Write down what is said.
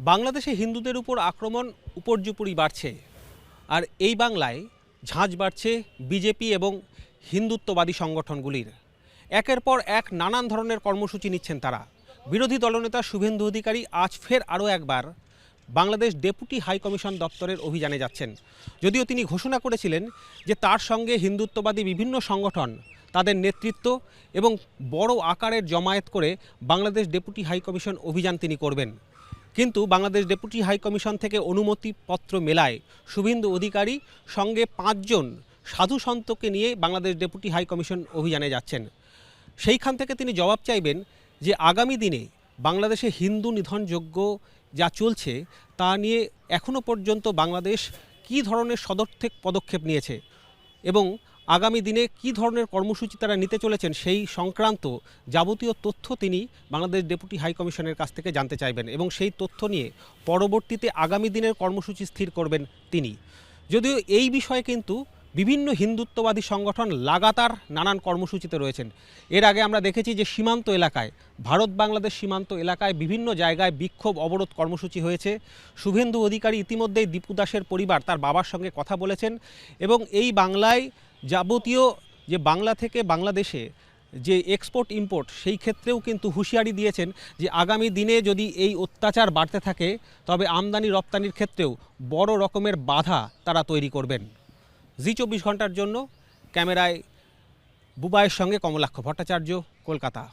বাংলাদেশে হিন্দুদের উপর আক্রমণ উপর্যুপরি বাড়ছে, আর এই বাংলায় ঝাঁঝ বাড়ছে বিজেপি এবং হিন্দুত্ববাদী সংগঠনগুলির। একের পর এক নানান ধরনের কর্মসূচি নিচ্ছেন তারা। বিরোধী দলনেতা শুভেন্দু অধিকারী আজ ফের আরও একবার বাংলাদেশ ডেপুটি হাই কমিশন দপ্তরের অভিযানে যাচ্ছেন। যদিও তিনি ঘোষণা করেছিলেন যে তার সঙ্গে হিন্দুত্ববাদী বিভিন্ন সংগঠন, তাদের নেতৃত্ব এবং বড় আকারের জমায়েত করে বাংলাদেশ ডেপুটি হাই কমিশন অভিযান তিনি করবেন। কিন্তু বাংলাদেশ ডেপুটি হাই কমিশন থেকে অনুমতিপত্র মেলায় শুভেন্দু অধিকারী সঙ্গে 5 জন সাধু সন্তকে নিয়ে বাংলাদেশ ডেপুটি হাই কমিশন অভিযানে যাচ্ছেন। সেইখান থেকে তিনি জবাব চাইবেন যে আগামী দিনে বাংলাদেশে হিন্দু নিধনযজ্ঞ যা চলছে তা নিয়ে এখনও পর্যন্ত বাংলাদেশ কী ধরনের সদর্থক পদক্ষেপ নিয়েছে এবং আগামী দিনে কী ধরনের কর্মসূচি তারা নিতে চলেছেন সেই সংক্রান্ত যাবতীয় তথ্য তিনি বাংলাদেশ ডেপুটি হাই কমিশনের কাছ থেকে জানতে চাইবেন এবং সেই তথ্য নিয়ে পরবর্তীতে আগামী দিনের কর্মসূচি স্থির করবেন তিনি। যদিও এই বিষয়ে কিন্তু বিভিন্ন হিন্দুত্ববাদী সংগঠন লাগাতার নানান কর্মসূচিতে রয়েছেন। এর আগে আমরা দেখেছি যে সীমান্ত এলাকায়, ভারত বাংলাদেশ সীমান্ত এলাকায় বিভিন্ন জায়গায় বিক্ষোভ অবরোধ কর্মসূচি হয়েছে। শুভেন্দু অধিকারী ইতিমধ্যেই দীপু দাসের পরিবার তার বাবার সঙ্গে কথা বলেছেন এবং এই বাংলায় যাবতীয় যে বাংলা থেকে বাংলাদেশে যে এক্সপোর্ট ইম্পোর্ট সেই ক্ষেত্রেও কিন্তু হুঁশিয়ারি দিয়েছেন যে আগামী দিনে যদি এই অত্যাচার বাড়তে থাকে তবে আমদানি রপ্তানির ক্ষেত্রেও বড় রকমের বাধা তারা তৈরি করবেন। জি24 ঘন্টার জন্য ক্যামেরায় বুবাইয়ের সঙ্গে কমলাক্ষ ভট্টাচার্য, কলকাতা।